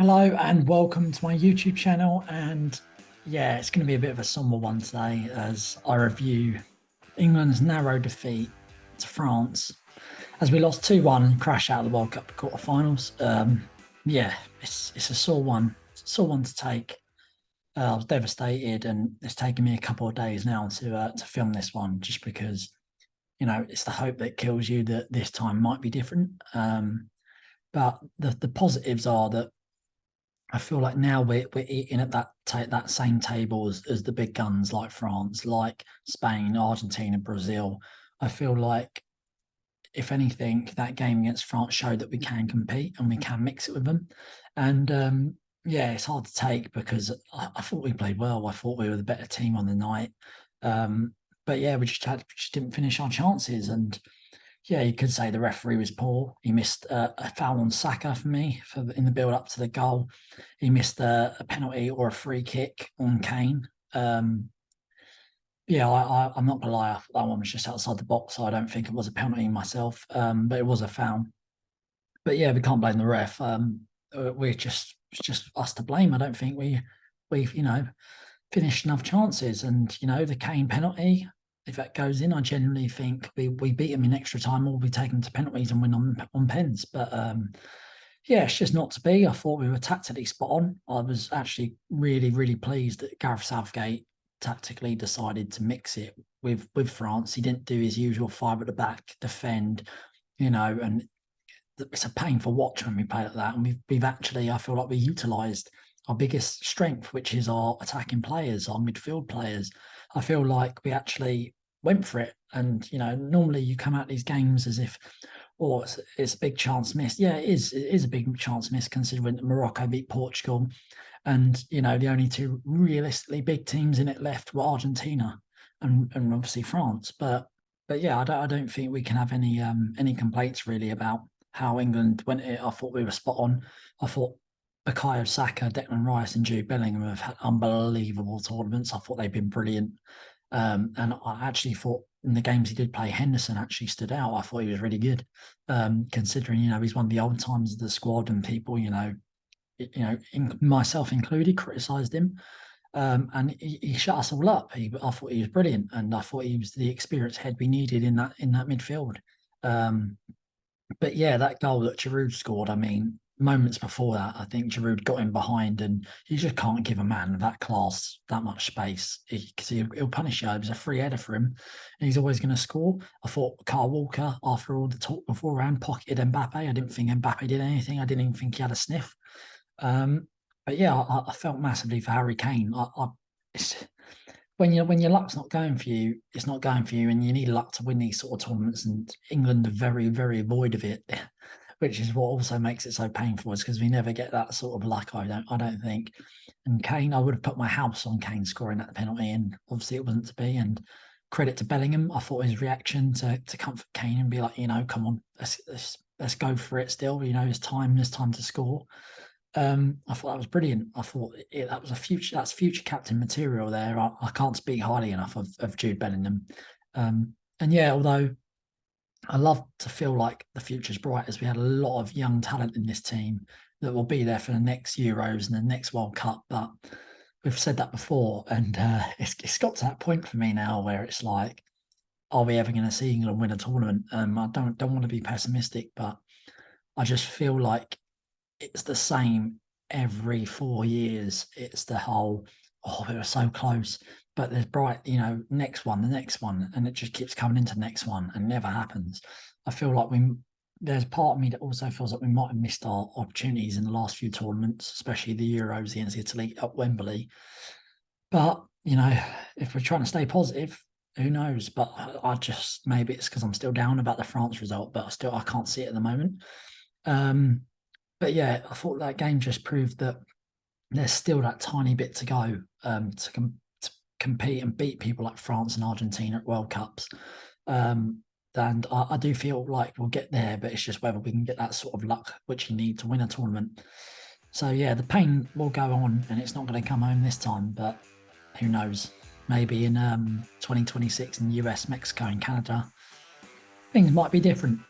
Hello and welcome to my YouTube channel. And yeah, it's going to be a bit of a somber one today as I review England's narrow defeat to France as we lost 2-1 and crashed out of the World Cup quarterfinals. Yeah, it's a sore one. It's a sore one to take. I was devastated, and it's taken me a couple of days now to film this one, just because it's the hope that kills you that this time might be different. But the positives are that I feel like now we're eating at that same table as the big guns like France, like Spain, Argentina, Brazil. I feel like, if anything, that game against France showed that we can compete and we can mix it with them. And yeah, it's hard to take because I thought we played well. I thought we were the better team on the night. But yeah, we just didn't finish our chances. And yeah, you could say the referee was poor. He missed a foul on Saka for me in the build up to the goal. He missed a penalty or a free kick on Kane. Yeah, I'm not gonna lie, that one was just outside the box, so I don't think it was a penalty myself. But it was a foul. But yeah, we can't blame the ref. It's just us to blame. I don't think we've finished enough chances, and the Kane penalty, if that goes in, I genuinely think we beat them in extra time, or we take them to penalties and win on pens. But yeah, it's just not to be. I thought we were tactically spot on. I was actually really pleased that Gareth Southgate tactically decided to mix it with France. He didn't do his usual five at the back, defend, and it's a painful watch when we play like that. And we've actually, I feel like we utilised our biggest strength, which is our attacking players, our midfield players. I feel like we actually went for it. And, normally you come out these games as if, it's a big chance missed. Yeah, it is a big chance missed, considering that Morocco beat Portugal. And, the only two realistically big teams in it left were Argentina and obviously France. But yeah, I don't think we can have any complaints really about how England went it. I thought we were spot on. I thought Bukayo Saka, Declan Rice, and Jude Bellingham have had unbelievable tournaments. I thought they've been brilliant. And I actually thought in the games he did play, Henderson actually stood out. I thought he was really good, considering he's one of the old times of the squad, and people myself included, criticised him. And he shut us all up. I thought he was brilliant, and I thought he was the experienced head we needed in that midfield. But yeah, that goal that Giroud scored, I mean, moments before that, I think Giroud got in behind, and you just can't give a man of that class that much space, because he'll punish you. It was a free header for him, and he's always going to score. I thought Kyle Walker, after all the talk beforehand, pocketed Mbappe. I didn't think Mbappe did anything. I didn't even think he had a sniff. But yeah, I felt massively for Harry Kane. It's, when your luck's not going for you, it's not going for you, and you need luck to win these sort of tournaments. And England are very void of it, which is what also makes it so painful, is because we never get that sort of luck. I don't think. And Kane, I would have put my house on Kane scoring that penalty, and obviously it wasn't to be. And credit to Bellingham, I thought his reaction to comfort Kane and be like, come on, let's go for it still. It's time to score. I thought that was brilliant. I thought that was that's future captain material there. I can't speak highly enough of Jude Bellingham. And yeah, although I love to feel like the future's bright, as we had a lot of young talent in this team that will be there for the next Euros and the next World Cup. But we've said that before, and it's got to that point for me now where it's like, are we ever going to see England win a tournament? I don't want to be pessimistic, but I just feel like it's the same every 4 years. It's the whole, we were so close, but there's bright, the next one, and it just keeps coming into the next one and never happens. I feel like there's part of me that also feels like we might have missed our opportunities in the last few tournaments, especially the Euros against Italy at Wembley. But, if we're trying to stay positive, who knows? But maybe it's because I'm still down about the France result, but I can't see it at the moment. But yeah, I thought that game just proved that there's still that tiny bit to go to compete and beat people like France and Argentina at World Cups. And I do feel like we'll get there, but it's just whether we can get that sort of luck which you need to win a tournament. So yeah, the pain will go on, and it's not going to come home this time, but who knows? Maybe in 2026 in the US, Mexico and Canada, things might be different.